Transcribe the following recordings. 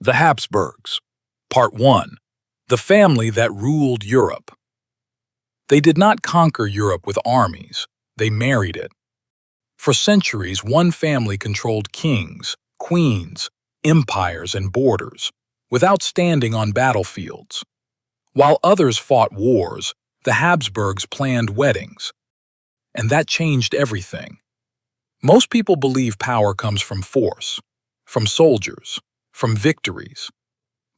The Habsburgs. Part 1. The family that ruled Europe. They did not conquer Europe with armies, they married it. For centuries, one family controlled kings, queens, empires, and borders, without standing on battlefields. While others fought wars, the Habsburgs planned weddings. And that changed everything. Most people believe power comes from force, from soldiers, from victories.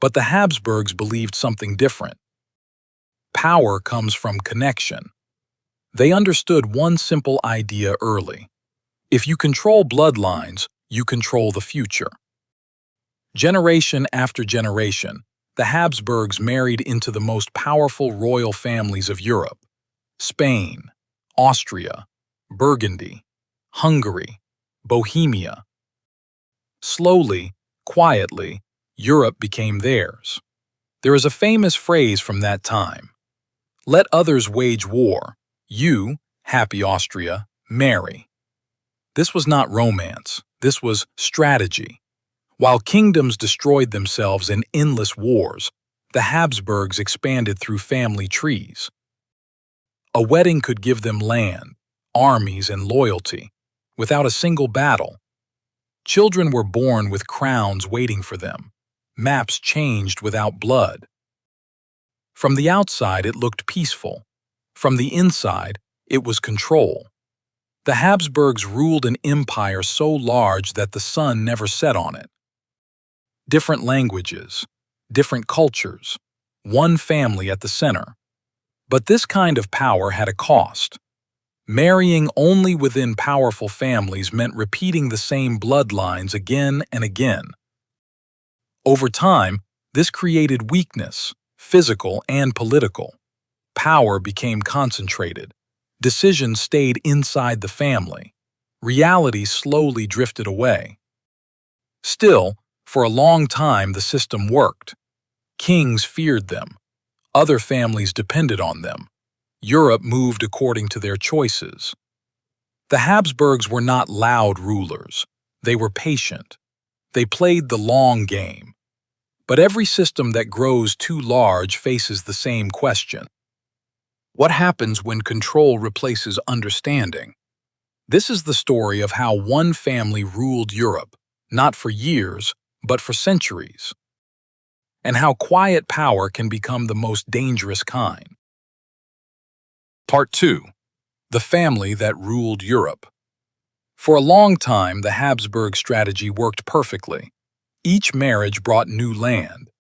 But the Habsburgs believed something different. Power comes from connection. They understood one simple idea early. If you control bloodlines, you control the future. Generation after generation, the Habsburgs married into the most powerful royal families of Europe: Spain, Austria, Burgundy, Hungary, Bohemia. Slowly, quietly, Europe became theirs. There is a famous phrase from that time: "Let others wage war, you, happy Austria, marry." This was not romance, this was strategy. While kingdoms destroyed themselves in endless wars, the Habsburgs expanded through family trees. A wedding could give them land, armies, and loyalty, without a single battle. Children were born with crowns waiting for them. Maps changed without blood. From the outside, it looked peaceful. From the inside, it was control. The Habsburgs ruled an empire so large that the sun never set on it. Different languages, different cultures, one family at the center. But this kind of power had a cost. Marrying only within powerful families meant repeating the same bloodlines again and again. Over time, this created weakness, physical and political. Power became concentrated. Decisions stayed inside the family. Reality slowly drifted away. Still, for a long time the system worked. Kings feared them. Other families depended on them. Europe moved according to their choices. The Habsburgs were not loud rulers. They were patient. They played the long game. But every system that grows too large faces the same question. What happens when control replaces understanding? This is the story of how one family ruled Europe, not for years, but for centuries. And how quiet power can become the most dangerous kind. Part 2. The family that ruled Europe. For a long time, the Habsburg strategy worked perfectly. Each marriage brought new land.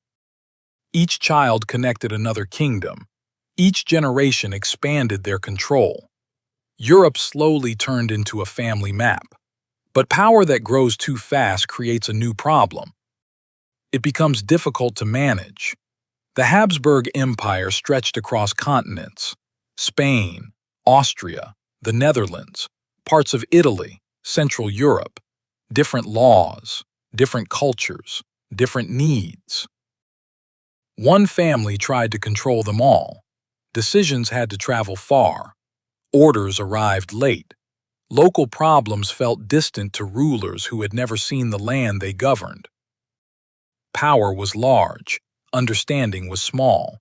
Each child connected another kingdom. Each generation expanded their control. Europe slowly turned into a family map. But power that grows too fast creates a new problem. It becomes difficult to manage. The Habsburg Empire stretched across continents: Spain, Austria, the Netherlands, parts of Italy, Central Europe. Different laws, different cultures, different needs. One family tried to control them all. Decisions had to travel far. Orders arrived late. Local problems felt distant to rulers who had never seen the land they governed. Power was large, understanding was small.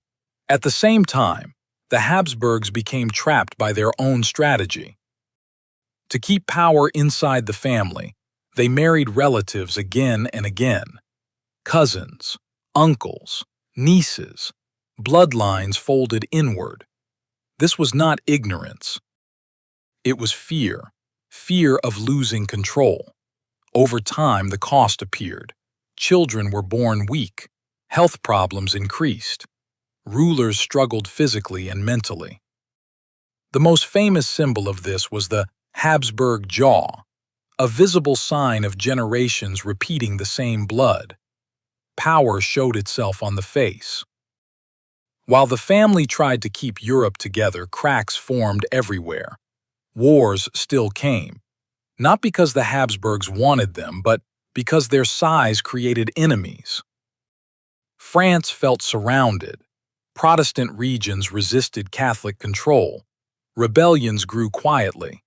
At the same time, the Habsburgs became trapped by their own strategy. To keep power inside the family, they married relatives again and again. Cousins, uncles, nieces, bloodlines folded inward. This was not ignorance. It was fear, fear of losing control. Over time, the cost appeared. Children were born weak. Health problems increased. Rulers struggled physically and mentally. The most famous symbol of this was the Habsburg jaw, a visible sign of generations repeating the same blood. Power showed itself on the face. While the family tried to keep Europe together, cracks formed everywhere. Wars still came, not because the Habsburgs wanted them, but because their size created enemies. France felt surrounded. Protestant regions resisted Catholic control. Rebellions grew quietly.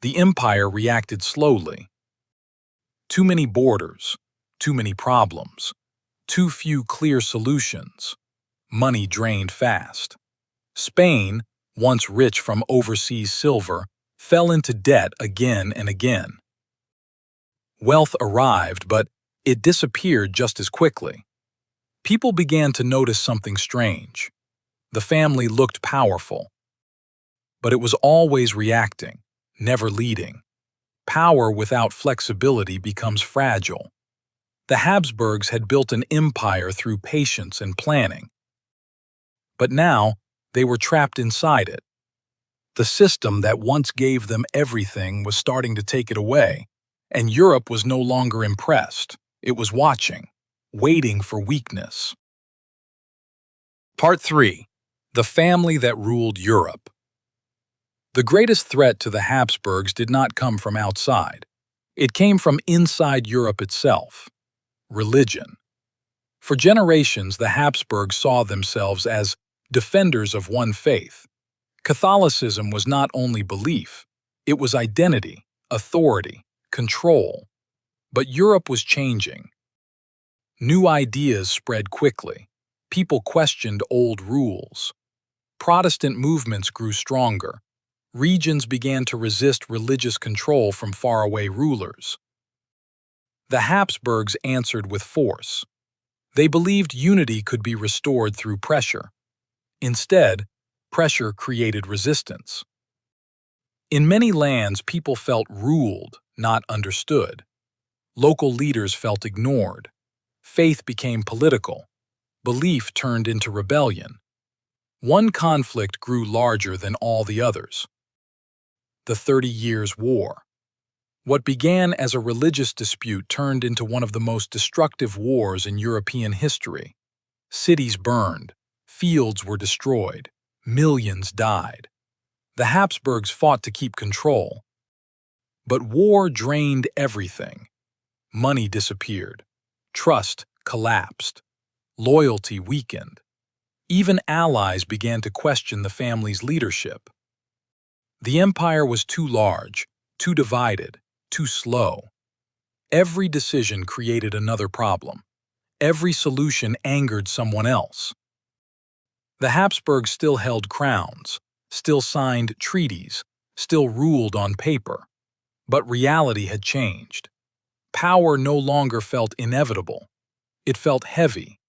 The empire reacted slowly. Too many borders, too many problems, Too few clear solutions. Money drained fast. Spain, once rich from overseas silver, fell into debt again and again. Wealth arrived, but it disappeared just as quickly. People began to notice something strange. The family looked powerful, but it was always reacting, never leading. Power without flexibility becomes fragile. The Habsburgs had built an empire through patience and planning. But now, they were trapped inside it. The system that once gave them everything was starting to take it away, and Europe was no longer impressed. It was watching, waiting for weakness. Part 3. The family that ruled Europe. The greatest threat to the Habsburgs did not come from outside. It came from inside Europe itself. Religion. For generations, the Habsburgs saw themselves as defenders of one faith. Catholicism was not only belief, it was identity, authority, control. But Europe was changing. New ideas spread quickly. People questioned old rules. Protestant movements grew stronger. Regions began to resist religious control from faraway rulers. The Habsburgs answered with force. They believed unity could be restored through pressure. Instead, pressure created resistance. In many lands, people felt ruled, not understood. Local leaders felt ignored. Faith became political. Belief turned into rebellion. One conflict grew larger than all the others. The 30 Years' War. What began as a religious dispute turned into one of the most destructive wars in European history. Cities burned, fields were destroyed, millions died. The Habsburgs fought to keep control. But war drained everything. Money disappeared. Trust collapsed. Loyalty weakened. Even allies began to question the family's leadership. The empire was too large, too divided, too slow. Every decision created another problem. Every solution angered someone else. The Habsburgs still held crowns, still signed treaties, still ruled on paper. But reality had changed. Power no longer felt inevitable. It felt heavy,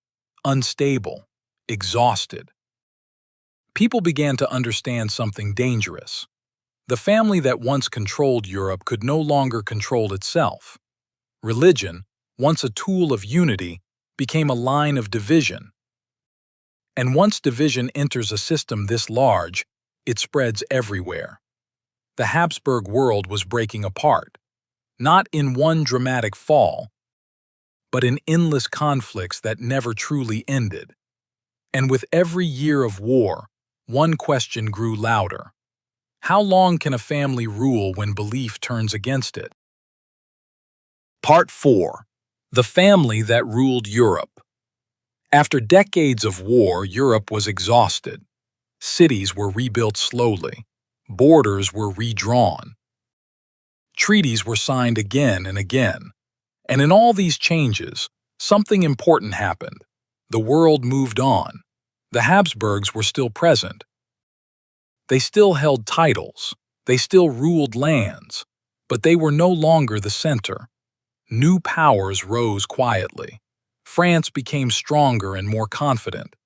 unstable, exhausted. People began to understand something dangerous. The family that once controlled Europe could no longer control itself. Religion, once a tool of unity, became a line of division. And once division enters a system this large, it spreads everywhere. The Habsburg world was breaking apart, not in one dramatic fall, but in endless conflicts that never truly ended. And with every year of war, one question grew louder. How long can a family rule when belief turns against it? Part 4. The family that ruled Europe. After decades of war, Europe was exhausted. Cities were rebuilt slowly. Borders were redrawn. Treaties were signed again and again. And in all these changes, something important happened. The world moved on. The Habsburgs were still present. They still held titles. They still ruled lands. But they were no longer the center. New powers rose quietly. France became stronger and more confident.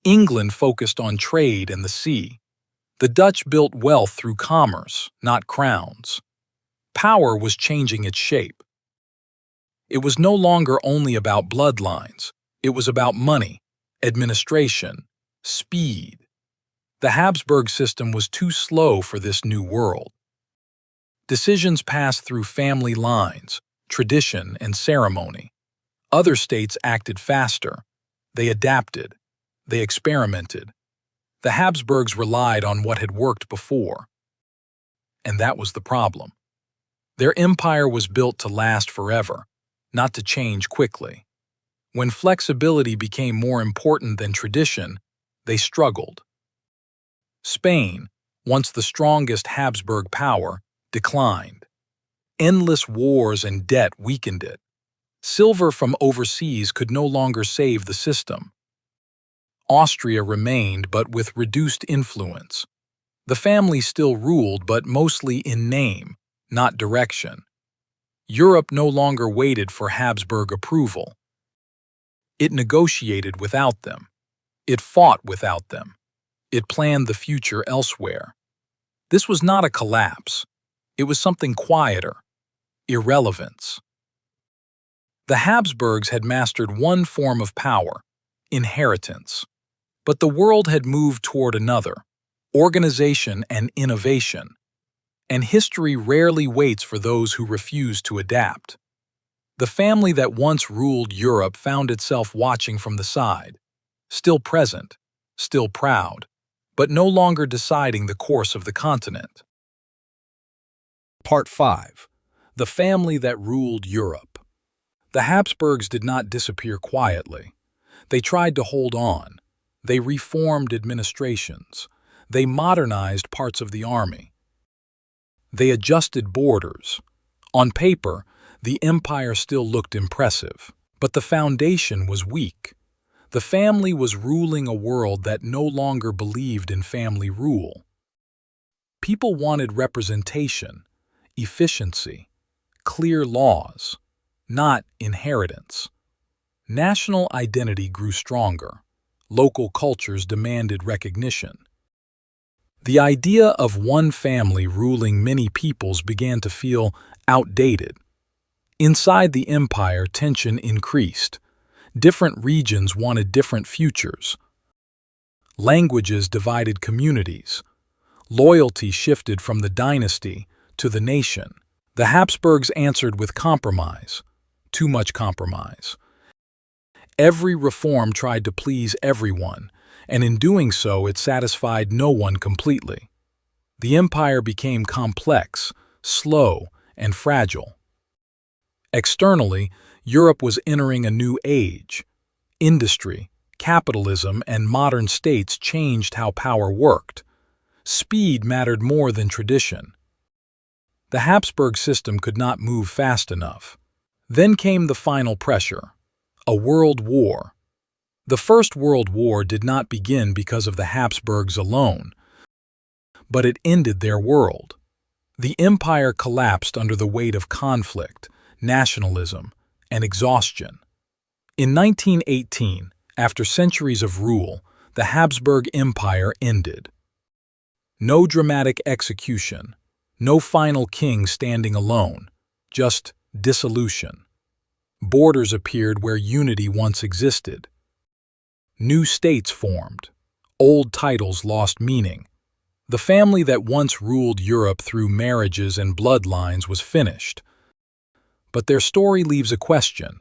England focused on trade and the sea. The Dutch built wealth through commerce, not crowns. Power was changing its shape. It was no longer only about bloodlines. It was about money, administration, speed. The Habsburg system was too slow for this new world. Decisions passed through family lines, tradition, and ceremony. Other states acted faster. They adapted. They experimented. The Habsburgs relied on what had worked before. And that was the problem. Their empire was built to last forever, not to change quickly. When flexibility became more important than tradition, they struggled. Spain, once the strongest Habsburg power, declined. Endless wars and debt weakened it. Silver from overseas could no longer save the system. Austria remained, but with reduced influence. The family still ruled, but mostly in name, not direction. Europe no longer waited for Habsburg approval. It negotiated without them. It fought without them. It planned the future elsewhere. This was not a collapse. It was something quieter: irrelevance. The Habsburgs had mastered one form of power: inheritance. But the world had moved toward another: organization and innovation. And history rarely waits for those who refuse to adapt. The family that once ruled Europe found itself watching from the side, still present, still proud, but no longer deciding the course of the continent. Part 5. The family that ruled Europe. The Habsburgs did not disappear quietly. They tried to hold on. They reformed administrations. They modernized parts of the army. They adjusted borders. On paper, the empire still looked impressive, but the foundation was weak. The family was ruling a world that no longer believed in family rule. People wanted representation, efficiency, clear laws, not inheritance. National identity grew stronger. Local cultures demanded recognition. The idea of one family ruling many peoples began to feel outdated. Inside the empire, tension increased. Different regions wanted different futures. Languages divided communities. Loyalty shifted from the dynasty to the nation. The Habsburgs answered with compromise. Too much compromise. Every reform tried to please everyone, and in doing so it satisfied no one completely. The empire became complex, slow, and fragile. Externally, Europe was entering a new age. Industry, capitalism, and modern states changed how power worked. Speed mattered more than tradition. The Habsburg system could not move fast enough. Then came the final pressure: a world war. The First World War did not begin because of the Habsburgs alone, but it ended their world. The empire collapsed under the weight of conflict, nationalism, and exhaustion. In 1918, after centuries of rule, the Habsburg Empire ended. No dramatic execution, no final king standing alone, just dissolution. Borders appeared where unity once existed. New states formed. Old titles lost meaning. The family that once ruled Europe through marriages and bloodlines was finished. But their story leaves a question: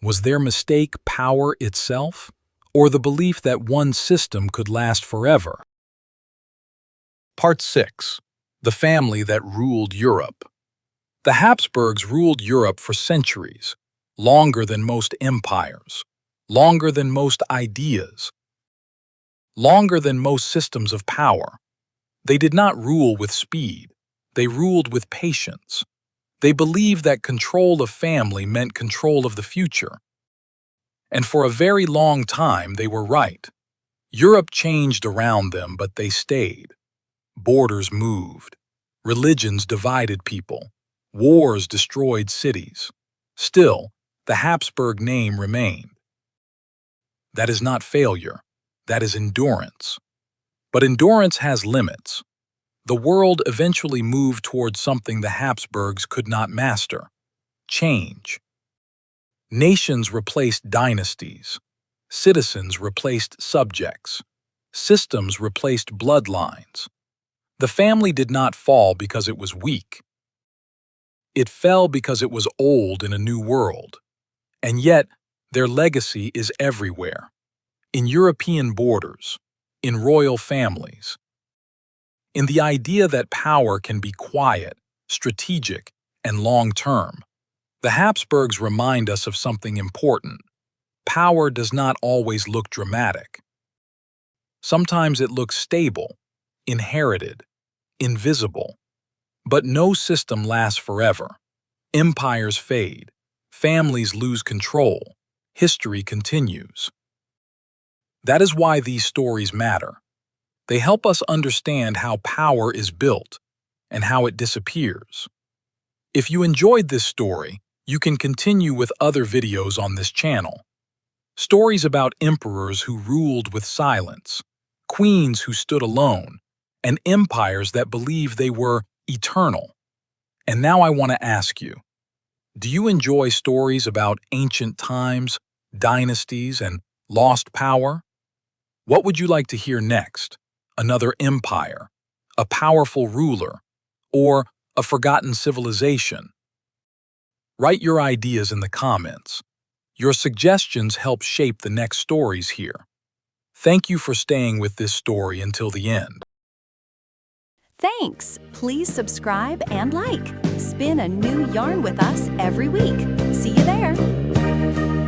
was their mistake power itself, or the belief that one system could last forever? Part 6. The family that ruled Europe. The Habsburgs ruled Europe for centuries, longer than most empires, longer than most ideas, longer than most systems of power. They did not rule with speed. They ruled with patience. They believed that control of family meant control of the future. And for a very long time, they were right. Europe changed around them, but they stayed. Borders moved. Religions divided people. Wars destroyed cities. Still, the Habsburg name remained. That is not failure. That is endurance. But endurance has limits. The world eventually moved towards something the Habsburgs could not master: change. Nations replaced dynasties. Citizens replaced subjects. Systems replaced bloodlines. The family did not fall because it was weak. It fell because it was old in a new world. And yet, their legacy is everywhere: in European borders, in royal families, in the idea that power can be quiet, strategic, and long-term. The Habsburgs remind us of something important. Power does not always look dramatic. Sometimes it looks stable, inherited, invisible. But no system lasts forever. Empires fade. Families lose control. History continues. That is why these stories matter. They help us understand how power is built and how it disappears. If you enjoyed this story, you can continue with other videos on this channel. Stories about emperors who ruled with silence, queens who stood alone, and empires that believed they were eternal. And now I want to ask you, do you enjoy stories about ancient times, dynasties, and lost power? What would you like to hear next? Another empire, a powerful ruler, or a forgotten civilization? Write your ideas in the comments. Your suggestions help shape the next stories here. Thank you for staying with this story until the end. Thanks! Please subscribe and like. Spin a new yarn with us every week. See you there!